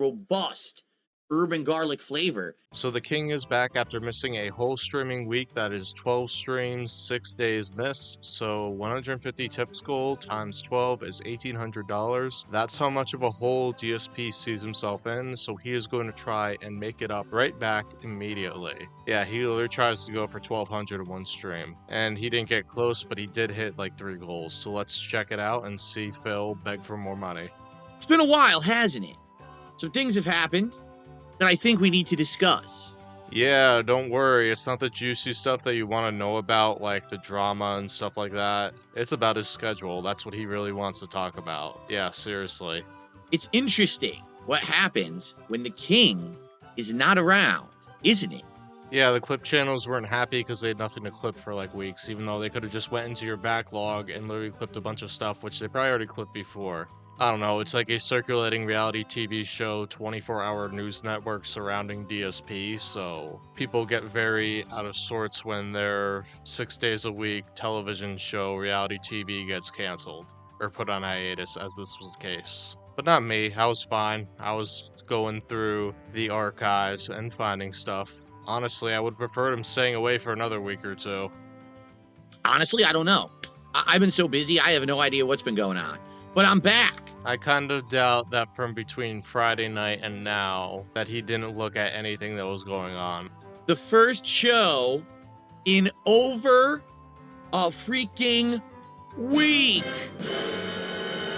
robust urban garlic flavor. So the king is back after missing a whole streaming week. That is 12 streams, 6 days missed. So 150 tips goal times 12 is $1,800. That's how much of a hole DSP sees himself in. So he is going to try and make it up right back immediately. Yeah, he literally tries to go for 1,200 in one stream. And he didn't get close, but he did hit like 3 goals. So let's check it out and see Phil beg for more money. It's been a while, hasn't it? Some things have happened that I think we need to discuss. Yeah, don't worry. It's not the juicy stuff that you want to know about, like the drama and stuff like that. It's about his schedule. That's what he really wants to talk about. Yeah, seriously. It's interesting what happens when the king is not around, isn't it? Yeah, the clip channels weren't happy because they had nothing to clip for like weeks, even though they could have just went into your backlog and literally clipped a bunch of stuff, which they probably already clipped before. I don't know, it's like a circulating reality TV show, 24-hour news network surrounding DSP, so people get very out of sorts when their 6 days a week television show, reality TV, gets canceled, or put on hiatus, as this was the case. But not me, I was fine. I was going through the archives and finding stuff. Honestly, I would prefer him staying away for another week or two. Honestly, I don't know. I've been so busy, I have no idea what's been going on. But I'm back. I kind of doubt that from between Friday night and now that he didn't look at anything that was going on. The first show in over a freaking week.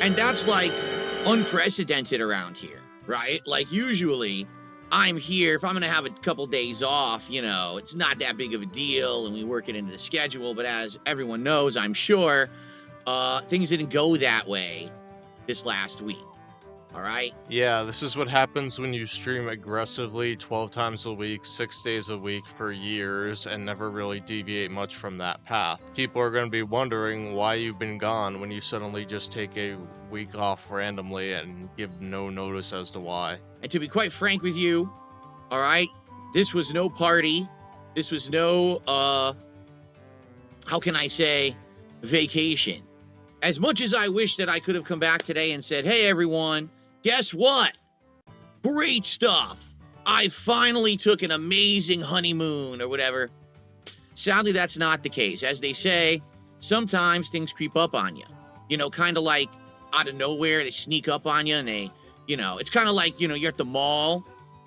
And that's like unprecedented around here, right? Like usually I'm here, if I'm going to have a couple days off, you know, it's not that big of a deal and we work it into the schedule. But as everyone knows, I'm sure, things didn't go that way this last week. All right? Yeah, this is what happens when you stream aggressively 12 times a week, 6 days a week for years and never really deviate much from that path. People are going to be wondering why you've been gone when you suddenly just take a week off randomly and give no notice as to why. And to be quite frank with you, all right, this was no party. This was no, how can I say, vacation. As much as I wish that I could have come back today and said, hey, everyone, guess what? Great stuff. I finally took an amazing honeymoon or whatever. Sadly, that's not the case. As they say, sometimes things creep up on you. You know, kind of like out of nowhere, they sneak up on you and they, you know, it's kind of like, you know, you're at the mall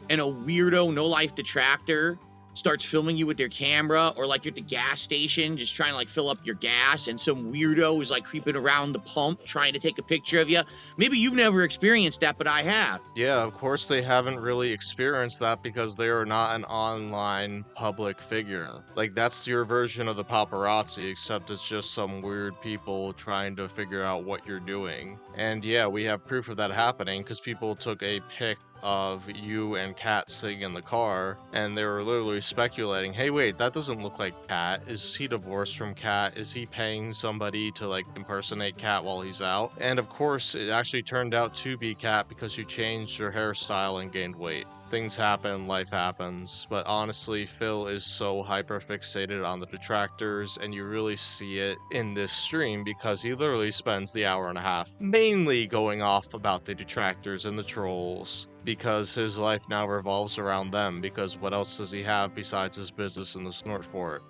and a weirdo, no-life detractor starts filming you with their camera, or like you're at the gas station just trying to like fill up your gas and some weirdo is like creeping around the pump trying to take a picture of you. Maybe you've never experienced that, but I have. Yeah, of course they haven't really experienced that because they are not an online public figure. Like that's your version of the paparazzi, except it's just some weird people trying to figure out what you're doing. And yeah, we have proof of that happening because people took a pic of you and Kat sitting in the car, and they were literally speculating, hey wait, that doesn't look like Kat. Is he divorced from Kat? Is he paying somebody to like impersonate Kat while he's out? And of course it actually turned out to be Kat because you changed your hairstyle and gained weight. Things happen, life happens, but honestly Phil is so hyper fixated on the detractors, and you really see it in this stream because he literally spends the hour and a half mainly going off about the detractors and the trolls, because his life now revolves around them, because what else does he have besides his business in the Snort Fort?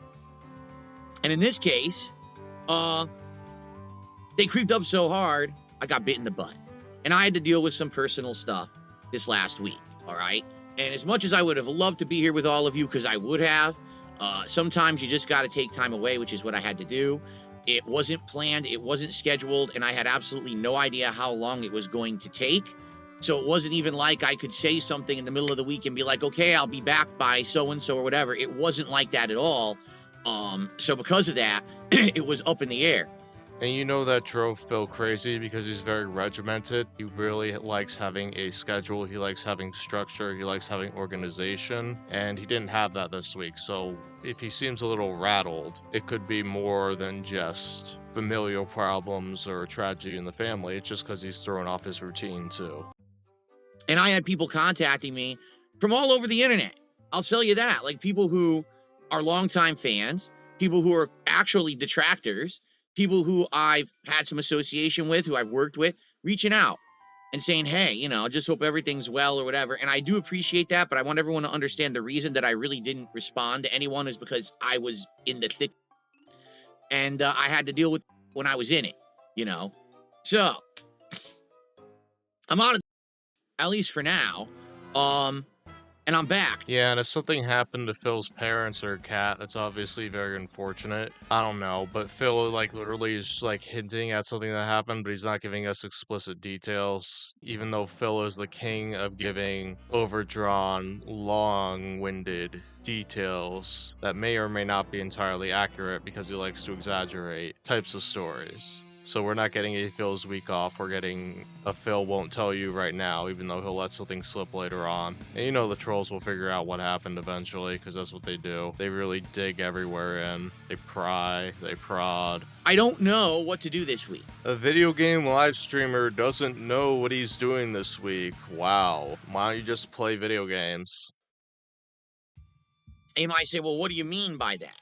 And in this case, they creeped up so hard, I got bit in the butt. And I had to deal with some personal stuff this last week, all right? And as much as I would have loved to be here with all of you, because I would have, sometimes you just got to take time away, which is what I had to do. It wasn't planned, it wasn't scheduled, and I had absolutely no idea how long it was going to take. So it wasn't even like I could say something in the middle of the week and be like, okay, I'll be back by so-and-so or whatever. It wasn't like that at all. So because of that, it was up in the air. And you know that drove Phil crazy because he's very regimented. He really likes having a schedule. He likes having structure. He likes having organization. And he didn't have that this week. So if he seems a little rattled, it could be more than just familial problems or tragedy in the family. It's just because he's throwing off his routine too. And I had people contacting me from all over the internet. I'll tell you that. Like people who are longtime fans, people who are actually detractors, people who I've had some association with, who I've worked with, reaching out and saying, hey, you know, just hope everything's well or whatever. And I do appreciate that, but I want everyone to understand the reason that I really didn't respond to anyone is because I was in the thick and I had to deal with when I was in it, you know. So I'm on it, at least for now. And I'm back. Yeah, and if something happened to Phil's parents or cat, that's obviously very unfortunate. I don't know, but Phil, like, literally is, like, hinting at something that happened, but he's not giving us explicit details, even though Phil is the king of giving overdrawn, long-winded details that may or may not be entirely accurate because he likes to exaggerate types of stories. So we're not getting a Phil's week off, we're getting a Phil won't tell you right now, even though he'll let something slip later on. And you know the trolls will figure out what happened eventually, because that's what they do. They really dig everywhere in. They pry, they prod. I don't know what to do this week. A video game live streamer doesn't know what he's doing this week. Wow. Why don't you just play video games? And you might say, well, what do you mean by that?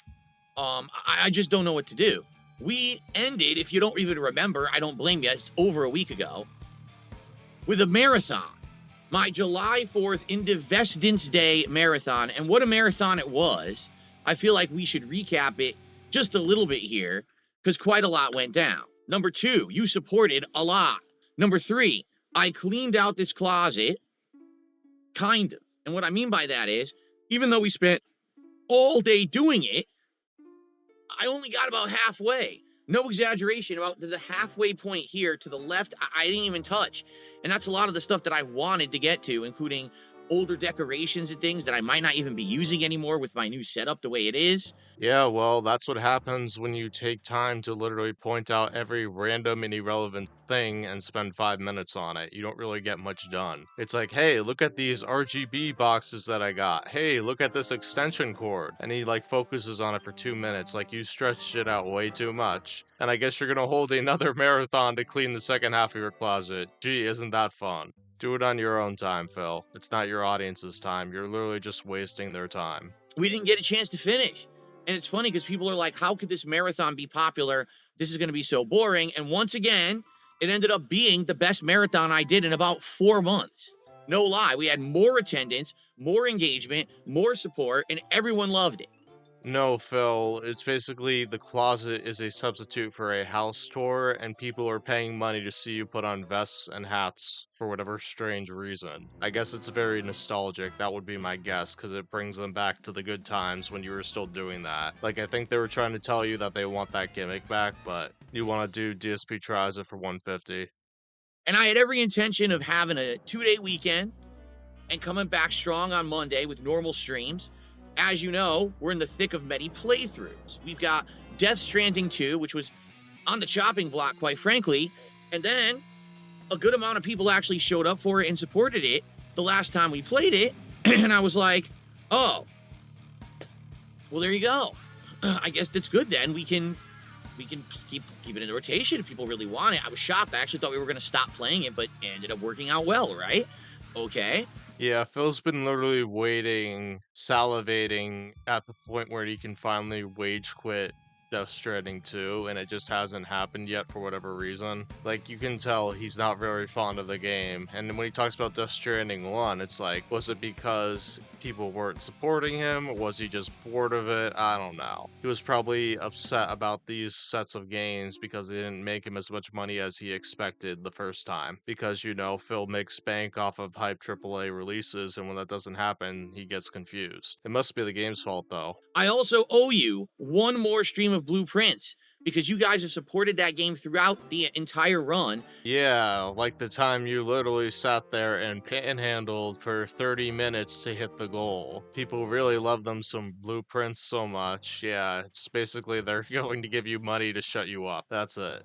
I just don't know what to do. We ended, if you don't even remember, I don't blame you, it's over a week ago, with a marathon. My July 4th Independence Day marathon. And what a marathon it was. I feel like we should recap it just a little bit here, because quite a lot went down. Number 2, you supported a lot. Number 3, I cleaned out this closet, kind of. And what I mean by that is, even though we spent all day doing it, I only got about halfway. No exaggeration, about the halfway point here to the left, I didn't even touch. And that's a lot of the stuff that I wanted to get to, including older decorations and things that I might not even be using anymore with my new setup the way it is. Yeah, well, that's what happens when you take time to literally point out every random and irrelevant thing and spend 5 minutes on it. You don't really get much done. It's like, hey, look at these RGB boxes that I got. Hey, look at this extension cord. And he like focuses on it for 2 minutes. Like, you stretched it out way too much. And I guess you're gonna hold another marathon to clean the second half of your closet. Gee, isn't that fun? Do it on your own time, Phil. It's not your audience's time. You're literally just wasting their time. We didn't get a chance to finish. And it's funny because people are like, how could this marathon be popular? This is going to be so boring. And once again, it ended up being the best marathon I did in about 4 months. No lie. We had more attendance, more engagement, more support, and everyone loved it. No, Phil, it's basically the closet is a substitute for a house tour, and people are paying money to see you put on vests and hats for whatever strange reason. I guess it's very nostalgic, that would be my guess, because it brings them back to the good times when you were still doing that. Like, I think they were trying to tell you that they want that gimmick back, but you want to do DSP tries it for 150. And I had every intention of having a 2-day weekend and coming back strong on Monday with normal streams. As you know, we're in the thick of many playthroughs. We've got Death Stranding 2, which was on the chopping block, quite frankly. And then a good amount of people actually showed up for it and supported it the last time we played it. And I was like, oh, well, there you go. I guess that's good then. We can keep it in the rotation if people really want it. I was shocked. I actually thought we were going to stop playing it, but it ended up working out well, right? Okay. Yeah, Phil's been literally waiting, salivating at the point where he can finally rage quit Death Stranding 2, and it just hasn't happened yet for whatever reason. Like, you can tell he's not very fond of the game, and when he talks about Death Stranding 1, it's like, was it because people weren't supporting him, or was he just bored of it? I don't know. He was probably upset about these sets of games because they didn't make him as much money as he expected the first time, because, you know, Phil makes bank off of hype AAA releases, and when that doesn't happen, he gets confused. It must be the game's fault, though. I also owe you one more stream of Blueprints because you guys have supported that game throughout the entire run. Yeah, like the time you literally sat there and panhandled for 30 minutes to hit the goal. People really love them some Blueprints so much. Yeah, it's basically they're going to give you money to shut you up. That's it.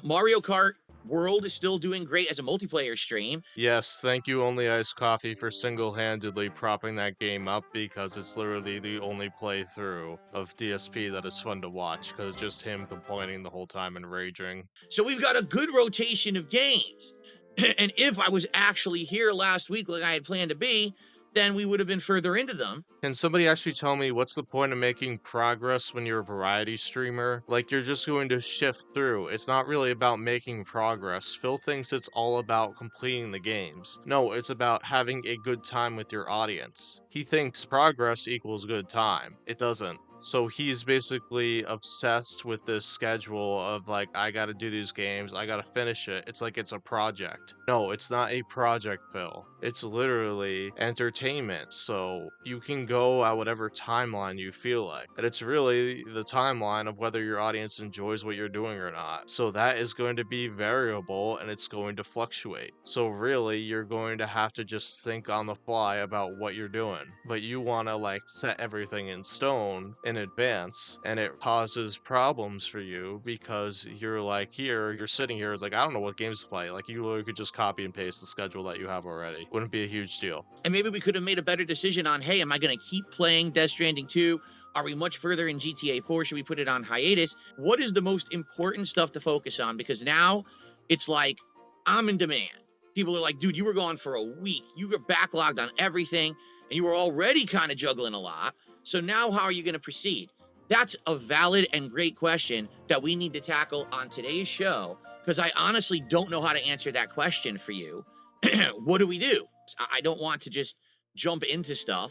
Mario Kart World is still doing great as a multiplayer stream. Yes, thank you Only Iced Coffee for single-handedly propping that game up because it's literally the only playthrough of DSP that is fun to watch because it's just him complaining the whole time and raging. So we've got a good rotation of games. And if I was actually here last week like I had planned to be, then we would have been further into them. Can somebody actually tell me what's the point of making progress when you're a variety streamer? Like, you're just going to shift through. It's not really about making progress. Phil thinks it's all about completing the games. No, it's about having a good time with your audience. He thinks progress equals good time. It doesn't. So he's basically obsessed with this schedule of like, I gotta do these games, I gotta finish it. It's like it's a project. No, it's not a project, Phil. It's literally entertainment. So you can go at whatever timeline you feel like. And it's really the timeline of whether your audience enjoys what you're doing or not. So that is going to be variable and it's going to fluctuate. So really, you're going to have to just think on the fly about what you're doing. But you want to like set everything in stone in advance, and it causes problems for you because you're like, you're sitting here, it's like, I don't know what games to play. Like, you literally could just copy and paste the schedule that you have already. Wouldn't be a huge deal. And maybe we could have made a better decision on, hey, am I going to keep playing Death Stranding 2? Are we much further in GTA 4? Should we put it on hiatus? What is the most important stuff to focus on? Because now it's like, I'm in demand. People are like, dude, you were gone for a week. You were backlogged on everything, and you were already kind of juggling a lot. So now how are you going to proceed? That's a valid and great question that we need to tackle on today's show, because I honestly don't know how to answer that question for you. What do we do? I don't want to just jump into stuff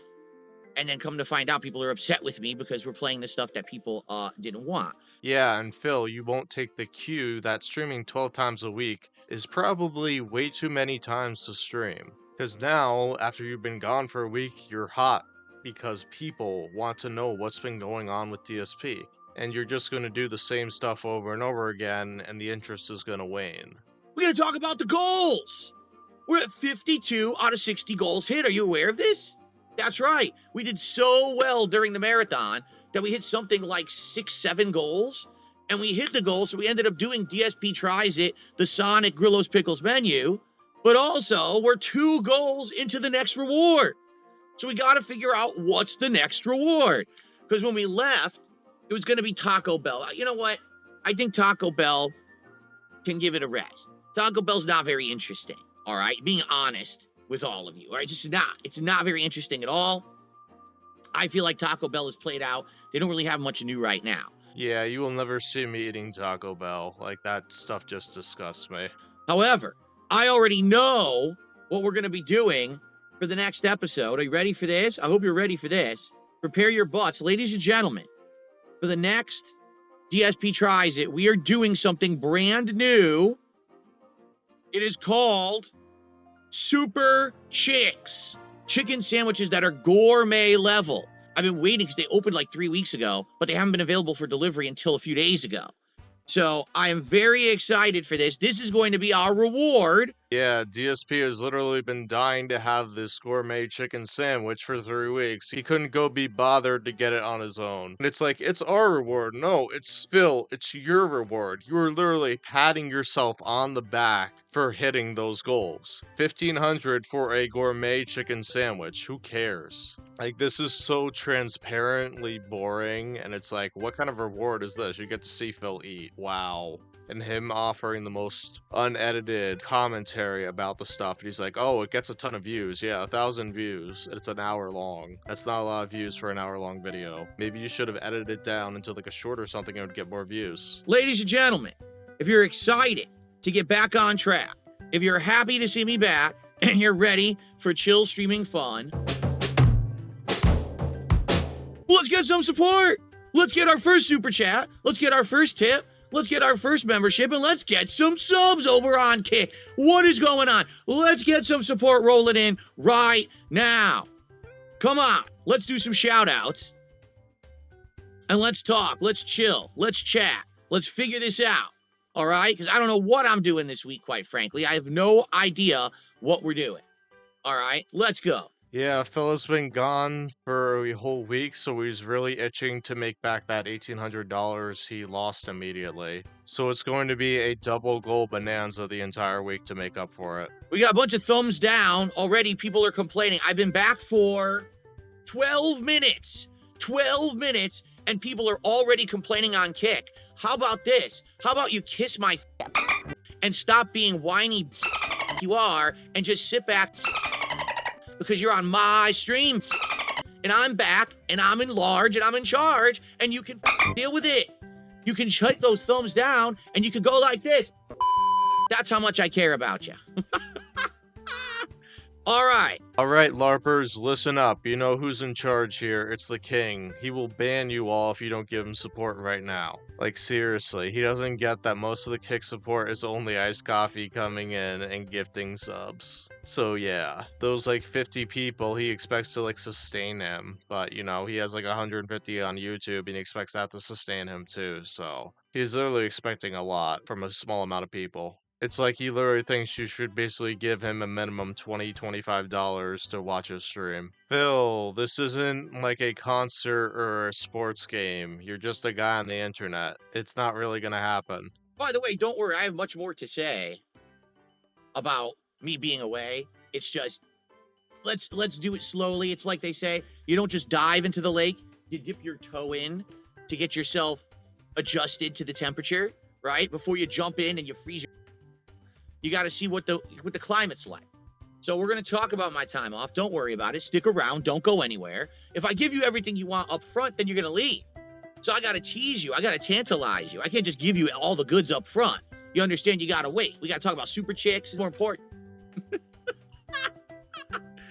and then come to find out people are upset with me because we're playing the stuff that people didn't want. Yeah, and Phil, you won't take the cue that streaming 12 times a week is probably way too many times to stream. Because now, after you've been gone for a week, you're hot because people want to know what's been going on with DSP. And you're just going to do the same stuff over and over again, and the interest is going to wane. We're going to talk about the goals. We're at 52 out of 60 goals hit. Are you aware of this? That's right. We did so well during the marathon that we hit something like 6-7 goals, and we hit the goal, so we ended up doing DSP Tries It, the Sonic Grillos Pickles menu, but also we're 2 goals into the next reward. So we got to figure out what's the next reward, because when we left, it was going to be Taco Bell. You know what? I think Taco Bell can give it a rest. Taco Bell's not very interesting, all right? Being honest with all of you, all right? Just not. It's not very interesting at all. I feel like Taco Bell is played out. They don't really have much new right now. Yeah, you will never see me eating Taco Bell. Like, that stuff just disgusts me. However, I already know what we're going to be doing for the next episode. Are you ready for this? I hope you're ready for this. Prepare your butts. Ladies and gentlemen, for the next DSP Tries It, we are doing something brand new. It is called Super Chicks. Chicken sandwiches that are gourmet level. I've been waiting because they opened like 3 weeks ago, but they haven't been available for delivery until a few days ago. So I am very excited for this. This is going to be our reward. Yeah, DSP has literally been dying to have this gourmet chicken sandwich for 3 weeks. He couldn't go be bothered to get it on his own. And it's like, it's our reward. No, it's Phil, it's your reward. You are literally patting yourself on the back for hitting those goals. 1,500 for a gourmet chicken sandwich. Who cares? Like, this is so transparently boring, and it's like, what kind of reward is this? You get to see Phil eat. Wow. And him offering the most unedited commentary about the stuff. And he's like, oh, it gets a ton of views. Yeah, 1,000 views. It's an hour long. That's not a lot of views for an hour-long video. Maybe you should have edited it down into like a short or something and it would get more views. Ladies and gentlemen, if you're excited to get back on track, if you're happy to see me back, and you're ready for chill streaming fun, let's get some support. Let's get our first super chat. Let's get our first tip. Let's get our first membership, and let's get some subs over on Kick. What is going on? Let's get some support rolling in right now. Come on. Let's do some shout outs. And let's talk. Let's chill. Let's chat. Let's figure this out. All right? Because I don't know what I'm doing this week, quite frankly. I have no idea what we're doing. All right? Let's go. Yeah, Phil has been gone for a whole week, so he's really itching to make back that $1,800 he lost immediately. So it's going to be a double goal bonanza the entire week to make up for it. We got a bunch of thumbs down. Already people are complaining. I've been back for 12 minutes. 12 minutes, and people are already complaining on Kick. How about this? How about you kiss my and stop being whiny you are and just sit back. because you're on my stream. And I'm back, and I'm in large, and I'm in charge, and you can deal with it. You can shut those thumbs down, and you can go like this. That's how much I care about you. All right. All right, LARPers, listen up. You know who's in charge here. It's the king. He will ban you all if you don't give him support right now. Like, seriously, he doesn't get that most of the kick support is only iced coffee coming in and gifting subs. So yeah, those like 50 people, he expects to like sustain him. But, you know, he has like 150 on YouTube and he expects that to sustain him too. So he's literally expecting a lot from a small amount of people. It's like he literally thinks you should basically give him a minimum $20-$25 to watch his stream. Phil, this isn't like a concert or a sports game. You're just a guy on the internet. It's not really gonna happen. By the way, don't worry. I have much more to say about me being away. It's just, let's do it slowly. It's like they say, you don't just dive into the lake. You dip your toe in to get yourself adjusted to the temperature, right? Before you jump in and you freeze your... You got to see what the climate's like. So we're going to talk about my time off. Don't worry about it. Stick around. Don't go anywhere. If I give you everything you want up front, then you're going to leave. So I got to tease you. I got to tantalize you. I can't just give you all the goods up front. You understand? You got to wait. We got to talk about super chicks. It's more important.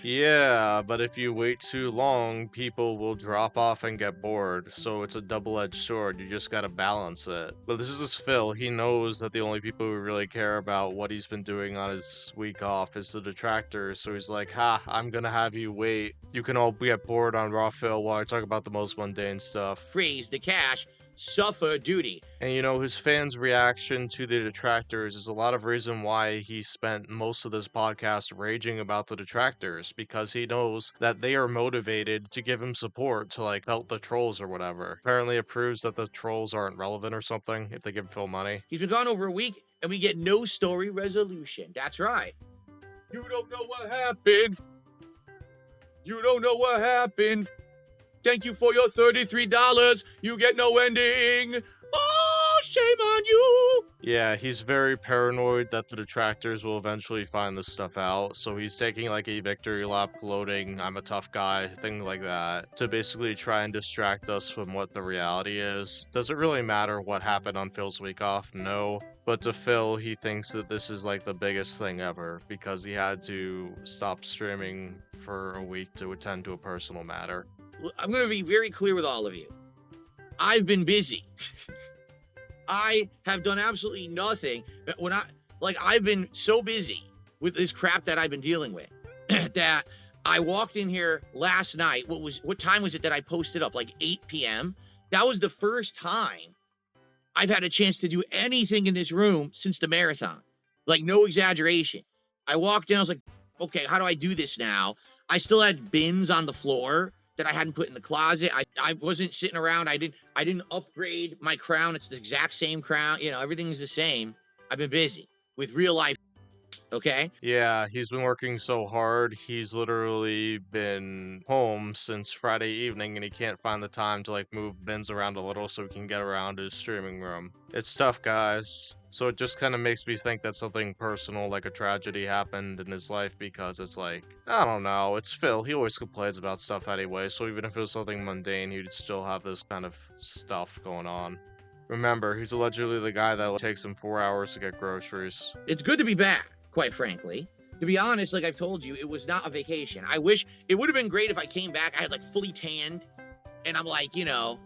Yeah, but if you wait too long, people will drop off and get bored, so it's a double-edged sword. You just gotta balance it. But this is Phil. He knows that the only people who really care about what he's been doing on his week off is the detractors, so he's like, ha, I'm gonna have you wait. You can all get bored on Raw Phil while I talk about the most mundane stuff. Freeze the cash. Suffer duty. And you know, his fans' reaction to the detractors is a lot of reason why he spent most of this podcast raging about the detractors, because he knows that they are motivated to give him support to like help the trolls or whatever. Apparently it proves that the trolls aren't relevant or something if they give Phil money. He's been gone over a week and we get no story resolution. That's right. You don't know what happened. You don't know what happened. Thank you for your $33. You get no ending. Oh, shame on you. Yeah, he's very paranoid that the detractors will eventually find this stuff out, so he's taking like a victory lap gloating, I'm a tough guy, thing like that, to basically try and distract us from what the reality is. Does it really matter what happened on Phil's week off? No. But to Phil, he thinks that this is like the biggest thing ever, because he had to stop streaming for a week to attend to a personal matter. I'm going to be very clear with all of you. I've been busy. I have done absolutely nothing. I've been so busy with this crap that I've been dealing with that I walked in here last night. What time was it that I posted up? Like 8 p.m. That was the first time I've had a chance to do anything in this room since the marathon. Like, no exaggeration. I walked in, I was like, okay, how do I do this now? I still had bins on the floor that I hadn't put in the closet. I wasn't sitting around. I didn't upgrade my crown. It's the exact same crown. You know, everything's the same. I've been busy with real life. Okay? Yeah, he's been working so hard. He's literally been home since Friday evening and he can't find the time to like move bins around a little so he can get around his streaming room. It's tough, guys. So it just kind of makes me think that something personal, like a tragedy, happened in his life, because it's like, I don't know, it's Phil. He always complains about stuff anyway, so even if it was something mundane, he'd still have this kind of stuff going on. Remember, he's allegedly the guy that takes him 4 hours to get groceries. It's good to be back, quite frankly. To be honest, like I've told you, it was not a vacation. I wish it would have been great if I came back, I had like fully tanned, and I'm like, you know,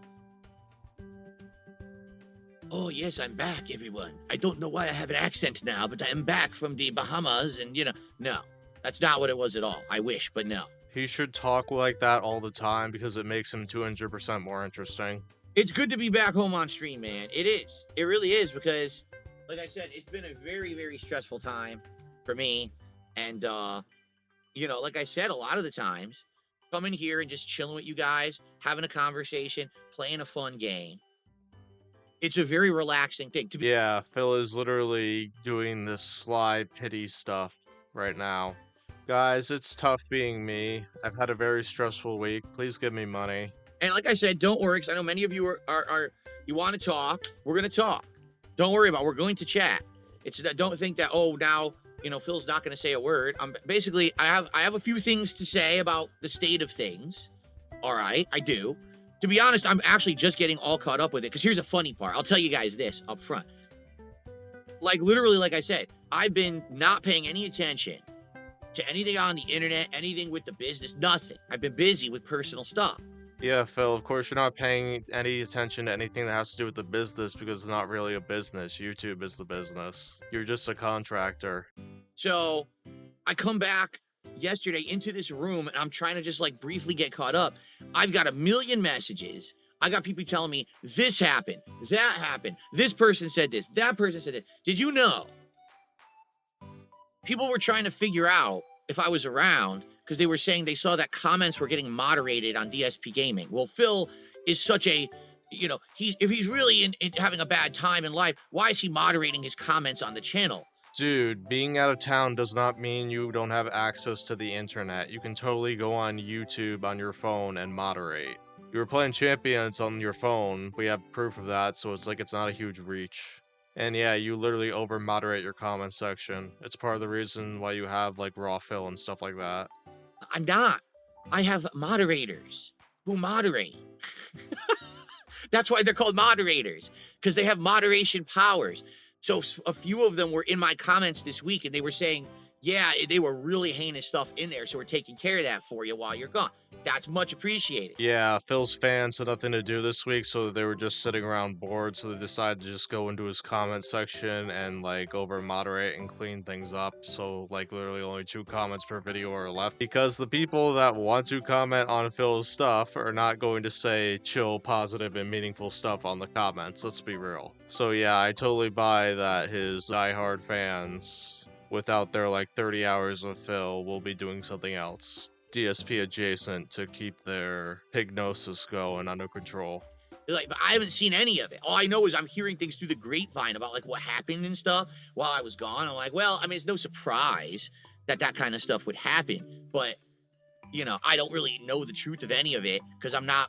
oh, yes, I'm back, everyone. I don't know why I have an accent now, but I'm back from the Bahamas, and, you know, no. That's not what it was at all. I wish, but no. He should talk like that all the time because it makes him 200% more interesting. It's good to be back home on stream, man. It is. It really is, because, like I said, it's been a very, very stressful time for me. And, you know, like I said, a lot of the times, coming here and just chilling with you guys, having a conversation, playing a fun game, it's a very relaxing thing to be. Yeah, Phil is literally doing this sly pity stuff right now. Guys, it's tough being me. I've had a very stressful week. Please give me money. And like I said, don't worry, because I know many of you are you want to talk. We're going to talk. Don't worry about it. We're going to chat. Don't think that, oh, now, Phil's not going to say a word. Basically, I have a few things to say about the state of things. All right, I do. To be honest, I'm actually just getting all caught up with it, because here's a funny part. I'll tell you guys this up front. Like, literally, like I said, I've been not paying any attention to anything on the internet, anything with the business, nothing. I've been busy with personal stuff. Yeah, Phil, of course you're not paying any attention to anything that has to do with the business because it's not really a business. YouTube is the business. You're just a contractor. So I come back yesterday into this room and I'm trying to just like briefly get caught up. I've got a million messages. I got people telling me this happened, that happened, this person said this, that person said it. Did you know? People were trying to figure out if I was around because they were saying they saw that comments were getting moderated on DSPgaming. Well, Phil is such a, if he's really in having a bad time in life, why is he moderating his comments on the channel? Dude, being out of town does not mean you don't have access to the internet. You can totally go on YouTube on your phone and moderate. You were playing Champions on your phone. We have proof of that, so it's like it's not a huge reach. And yeah, you literally over-moderate your comment section. It's part of the reason why you have like raw fill and stuff like that. I'm not. I have moderators who moderate. That's why they're called moderators, because they have moderation powers. So a few of them were in my comments this week, and they were saying, yeah, they were really heinous stuff in there, so we're taking care of that for you while you're gone. That's much appreciated. Yeah, Phil's fans had nothing to do this week, so they were just sitting around bored, so they decided to just go into his comment section and like over moderate and clean things up. So like literally only 2 comments per video are left, because the people that want to comment on Phil's stuff are not going to say chill, positive, and meaningful stuff on the comments. Let's be real. So yeah, I totally buy that his diehard fans, without their like 30 hours with Phil, will be doing something else DSP adjacent to keep their hypnosis going under control. Like, but I haven't seen any of it. All I know is I'm hearing things through the grapevine about like what happened and stuff while I was gone. I'm like, well, I mean, it's no surprise that that kind of stuff would happen, but I don't really know the truth of any of it because I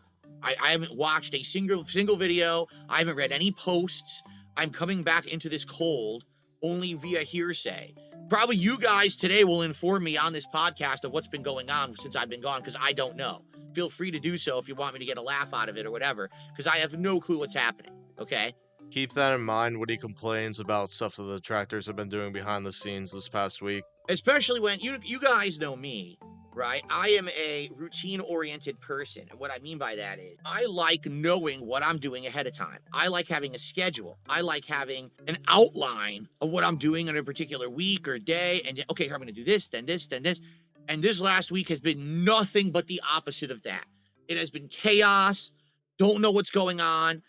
haven't watched a single video. I haven't read any posts. I'm coming back into this cold only via hearsay. Probably you guys today will inform me on this podcast of what's been going on since I've been gone, because I don't know. Feel free to do so if you want me to get a laugh out of it or whatever, because I have no clue what's happening, okay? Keep that in mind when he complains about stuff that the tractors have been doing behind the scenes this past week. Especially when you guys know me, right? I am a routine-oriented person. And what I mean by that is I like knowing what I'm doing ahead of time. I like having a schedule. I like having an outline of what I'm doing in a particular week or day. And okay, I'm going to do this, then this, then this. And this last week has been nothing but the opposite of that. It has been chaos. Don't know what's going on.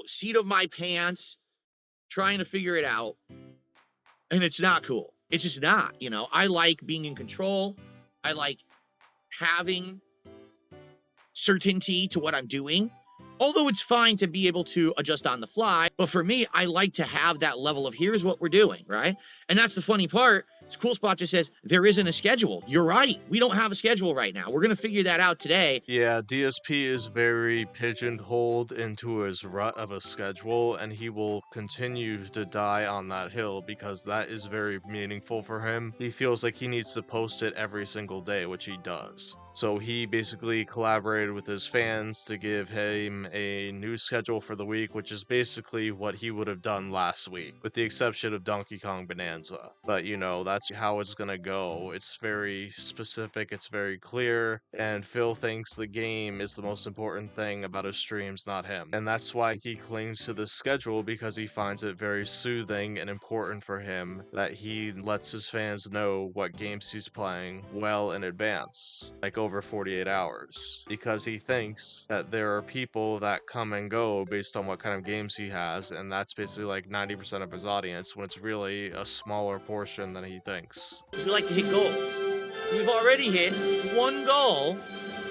Seat of my pants, trying to figure it out. And it's not cool. It's just not, I like being in control. I like having certainty to what I'm doing, although it's fine to be able to adjust on the fly. But for me, I like to have that level of here's what we're doing, right? And that's the funny part. This Cool Spot just says there isn't a schedule. You're right. We don't have a schedule right now. We're going to figure that out today. Yeah, DSP is very pigeonholed into his rut of a schedule, and he will continue to die on that hill because that is very meaningful for him. He feels like he needs to post it every single day, which he does. So he basically collaborated with his fans to give him a new schedule for the week, which is basically what he would have done last week, with the exception of Donkey Kong Bonanza. But that's how it's gonna go. It's very specific, it's very clear, and Phil thinks the game is the most important thing about his streams, not him. And that's why he clings to this schedule, because he finds it very soothing and important for him that he lets his fans know what games he's playing well in advance, like over 48 hours, because he thinks that there are people that come and go based on what kind of games he has, and that's basically like 90% of his audience, when it's really a smaller portion than he thinks. We like to hit goals. We've already hit 1 goal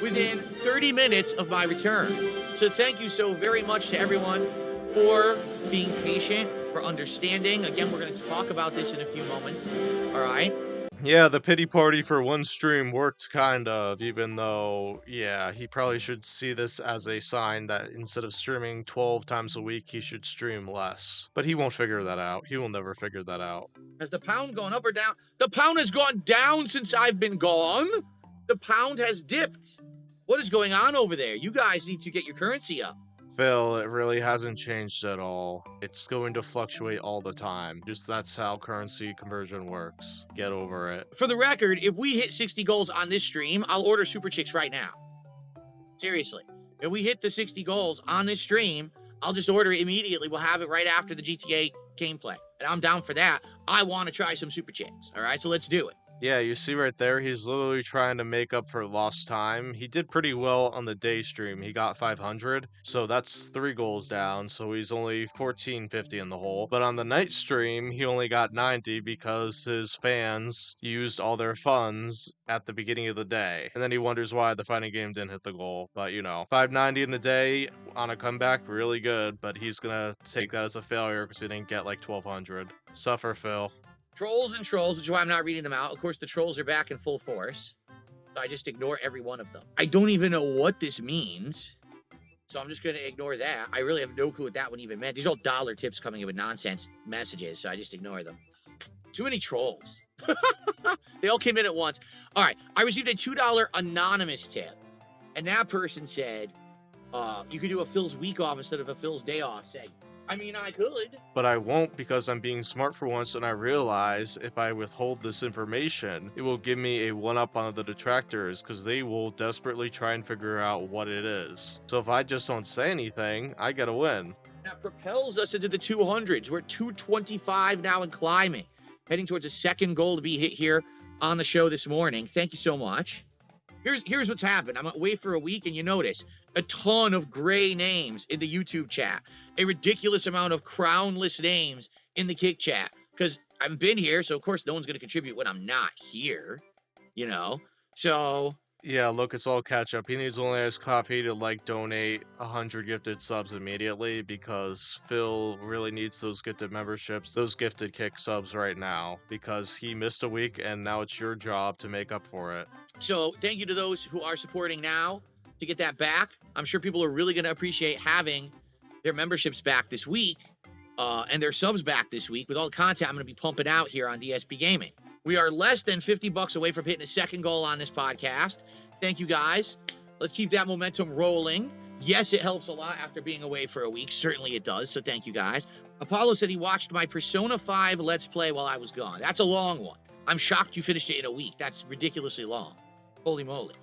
within 30 minutes of my return. So thank you so very much to everyone for being patient, for understanding. Again, we're going to talk about this in a few moments. All right. Yeah, the pity party for one stream worked kind of, even though, yeah, he probably should see this as a sign that instead of streaming 12 times a week, he should stream less. But he won't figure that out. He will never figure that out. Has the pound gone up or down? The pound has gone down since I've been gone. The pound has dipped. What is going on over there? You guys need to get your currency up. Phil, it really hasn't changed at all. It's going to fluctuate all the time. Just that's how currency conversion works. Get over it. For the record, if we hit 60 goals on this stream, I'll order Super Chicks right now. Seriously. If we hit the 60 goals on this stream, I'll just order it immediately. We'll have it right after the GTA gameplay. And I'm down for that. I want to try some Super Chicks. All right, so let's do it. Yeah, you see right there, he's literally trying to make up for lost time. He did pretty well on the day stream. He got 500, so that's 3 goals down, so he's only 1450 in the hole. But on the night stream, he only got 90 because his fans used all their funds at the beginning of the day. And then he wonders why the fighting game didn't hit the goal. But, you know, 590 in the day on a comeback, really good, but he's gonna take that as a failure because he didn't get like 1200. Suffer, Phil. Trolls and trolls, which is why I'm not reading them out. Of course, the trolls are back in full force. So I just ignore every one of them. I don't even know what this means. So I'm just going to ignore that. I really have no clue what that one even meant. These are all dollar tips coming in with nonsense messages, so I just ignore them. Too many trolls. They all came in at once. All right, I received a $2 anonymous tip. And that person said, you could do a Phil's week off instead of a Phil's day off segment. I mean, I could. But I won't because I'm being smart for once and I realize if I withhold this information, it will give me a one-up on the detractors because they will desperately try and figure out what it is. So if I just don't say anything, I get a win. That propels us into the 200s. We're at 225 now and climbing. Heading towards a second goal to be hit here on the show this morning. Thank you so much. Here's what's happened. I'm away for a week and you notice a ton of gray names in the YouTube chat. A ridiculous amount of crownless names in the Kick chat. Because I've been here, so of course no one's going to contribute when I'm not here. You know? So... yeah, look, it's all catch up. He needs only Iced Coffee to like donate 100 gifted subs immediately because Phil really needs those gifted memberships, those gifted Kick subs right now because he missed a week and now it's your job to make up for it. So thank you to those who are supporting now to get that back. I'm sure people are really going to appreciate having their memberships back this week and their subs back this week with all the content I'm going to be pumping out here on DSPgaming. We are less than $50 away from hitting a second goal on this podcast. Thank you, guys. Let's keep that momentum rolling. Yes, it helps a lot after being away for a week. Certainly it does, so thank you, guys. Apollo said he watched my Persona 5 Let's Play while I was gone. That's a long one. I'm shocked you finished it in a week. That's ridiculously long. Holy moly.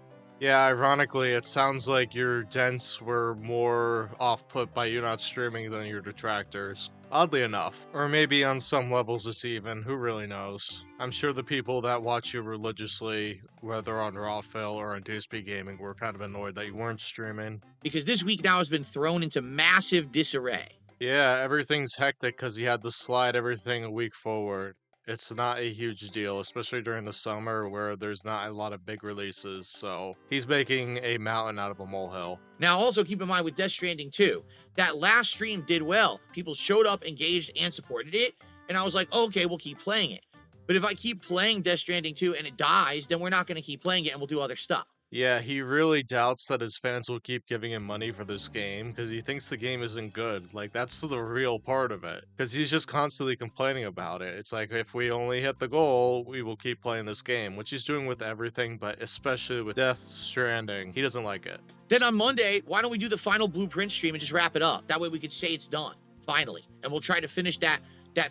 Yeah, ironically, it sounds like your dents were more off-put by you not streaming than your detractors. Oddly enough. Or maybe on some levels it's even, who really knows? I'm sure the people that watch you religiously, whether on Raw Phil or on DSPgaming, were kind of annoyed that you weren't streaming. Because this week now has been thrown into massive disarray. Yeah, everything's hectic because you had to slide everything a week forward. It's not a huge deal, especially during the summer where there's not a lot of big releases, so he's making a mountain out of a molehill. Now, also keep in mind with Death Stranding 2, that last stream did well. People showed up, engaged, and supported it, and I was like, okay, we'll keep playing it. But if I keep playing Death Stranding 2 and it dies, then we're not going to keep playing it and we'll do other stuff. Yeah, he really doubts that his fans will keep giving him money for this game because he thinks the game isn't good. Like, that's the real part of it. Because he's just constantly complaining about it. It's like, if we only hit the goal, we will keep playing this game, which he's doing with everything, but especially with Death Stranding. He doesn't like it. Then on Monday, why don't we do the final Blueprint stream and just wrap it up? That way we could say it's done, finally. And we'll try to finish that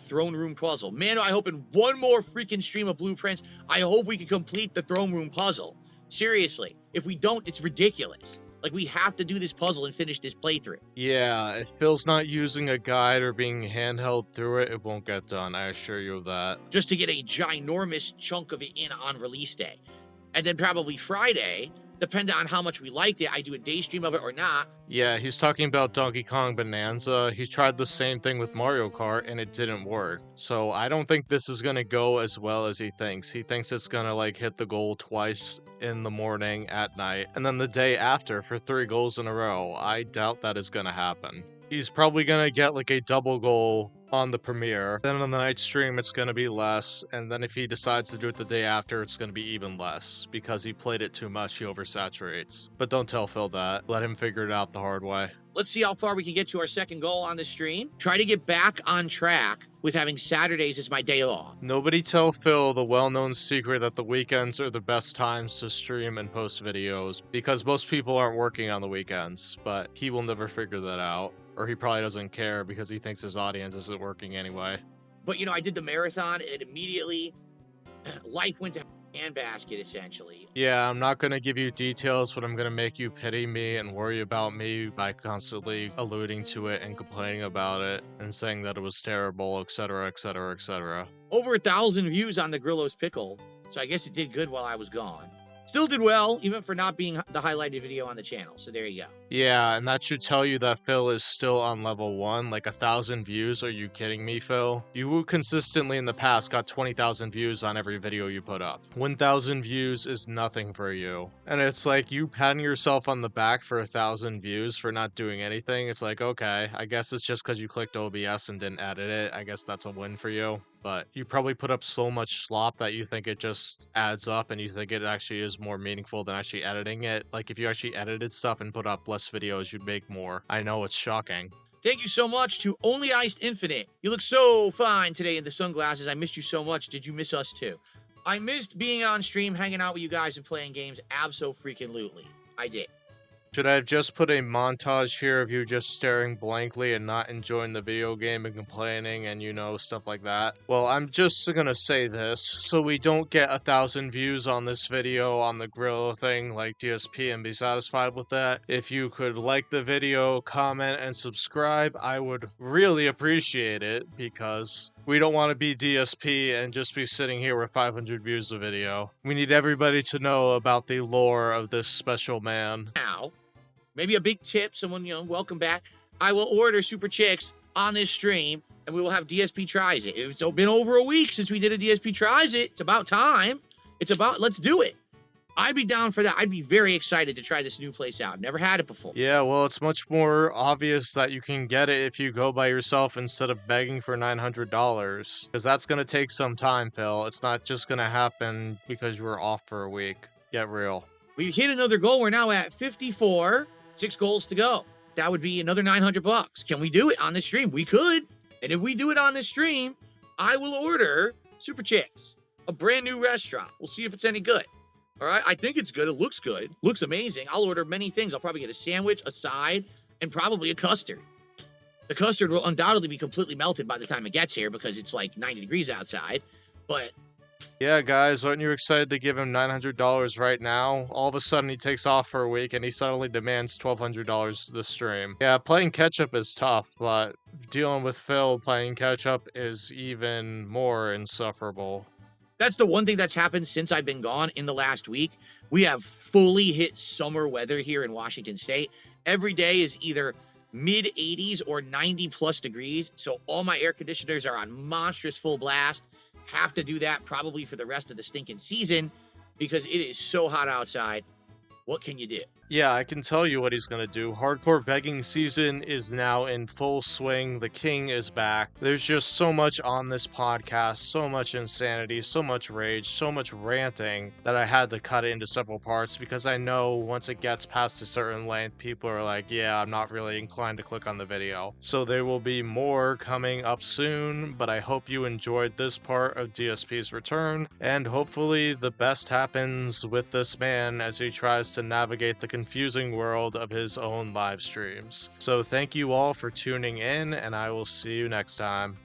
throne room puzzle. Man, I hope in one more freaking stream of Blueprints, I hope we can complete the throne room puzzle. Seriously, if we don't, it's ridiculous. Like, we have to do this puzzle and finish this playthrough. Yeah, if Phil's not using a guide or being handheld through it, it won't get done. I assure you of that. Just to get a ginormous chunk of it in on release day. And then probably Friday, depending on how much we liked it, I do a day stream of it or not. Yeah, he's talking about Donkey Kong Bonanza. He tried the same thing with Mario Kart and it didn't work. So I don't think this is gonna go as well as he thinks. He thinks it's gonna like hit the goal twice in the morning, at night, and then the day after for 3 goals in a row. I doubt that is gonna happen. He's probably gonna get like a double goal on the premiere. Then on the night stream, it's going to be less. And then if he decides to do it the day after, it's going to be even less because he played it too much. He oversaturates. But don't tell Phil that. Let him figure it out the hard way. Let's see how far we can get to our second goal on the stream. Try to get back on track with having Saturdays as my day off. Nobody tell Phil the well-known secret that the weekends are the best times to stream and post videos, because most people aren't working on the weekends, but he will never figure that out. Or he probably doesn't care because he thinks his audience isn't working anyway. But, you know, I did the marathon and immediately life went to handbasket, essentially. Yeah, I'm not going to give you details, but I'm going to make you pity me and worry about me by constantly alluding to it and complaining about it and saying that it was terrible, etc., etc., etc. Over 1,000 views on the Grillo's Pickle, so I guess it did good while I was gone. Still did well, even for not being the highlighted video on the channel, so there you go. Yeah, and that should tell you that Phil is still on level 1, like 1,000 views. Are you kidding me, Phil? You consistently in the past got 20,000 views on every video you put up. 1,000 views is nothing for you. And it's like you patting yourself on the back for 1,000 views for not doing anything. It's like, okay, I guess it's just because you clicked OBS and didn't edit it. I guess that's a win for you. But you probably put up so much slop that you think it just adds up and you think it actually is more meaningful than actually editing it. Like if you actually edited stuff and put up less videos, you'd make more. I know, it's shocking. Thank you so much to Only Iced Infinite. You look so fine today in the sunglasses. I missed you so much. Did you miss us too? I missed being on stream, hanging out with you guys and playing games. Abso-freaking-lutely. I did. Should I have just put a montage here of you just staring blankly and not enjoying the video game and complaining and, you know, stuff like that? Well, I'm just gonna say this, so we don't get 1,000 views on this video on the grill thing like DSP and be satisfied with that. If you could like the video, comment, and subscribe, I would really appreciate it, because we don't want to be DSP and just be sitting here with 500 views a video. We need everybody to know about the lore of this special man. Now, maybe a big tip, someone, you know, welcome back. I will order Super Chicks on this stream, and we will have DSP Tries It. It's been over a week since we did a DSP Tries It. It's about time. Let's do it. I'd be down for that. I'd be very excited to try this new place out. Never had it before. Yeah, well, it's much more obvious that you can get it if you go by yourself instead of begging for $900. Because that's going to take some time, Phil. It's not just going to happen because you were off for a week. Get real. We've hit another goal. We're now at 54. 6 goals to go. That would be another $900. Can we do it on the stream? We could. And if we do it on the stream, I will order Super Chicks, a brand new restaurant. We'll see if it's any good. All right, I think it's good. It looks good. Looks amazing. I'll order many things. I'll probably get a sandwich, a side, and probably a custard. The custard will undoubtedly be completely melted by the time it gets here because it's like 90 degrees outside. But yeah, guys, aren't you excited to give him $900 right now? All of a sudden, he takes off for a week, and he suddenly demands $1,200 this stream. Yeah, playing catch-up is tough, but dealing with Phil playing catch-up is even more insufferable. That's the one thing that's happened since I've been gone in the last week. We have fully hit summer weather here in Washington State. Every day is either mid-80s or 90-plus degrees, so all my air conditioners are on monstrous full blast. Have to do that probably for the rest of the stinking season because it is so hot outside. What can you do? Yeah, I can tell you what he's gonna do. Hardcore begging season is now in full swing. The king is back. There's just so much on this podcast, so much insanity, so much rage, so much ranting that I had to cut it into several parts because I know once it gets past a certain length, people are like, yeah, I'm not really inclined to click on the video. So there will be more coming up soon, but I hope you enjoyed this part of DSP's return, and hopefully the best happens with this man as he tries to navigate the confusing world of his own live streams. So thank you all for tuning in, and I will see you next time.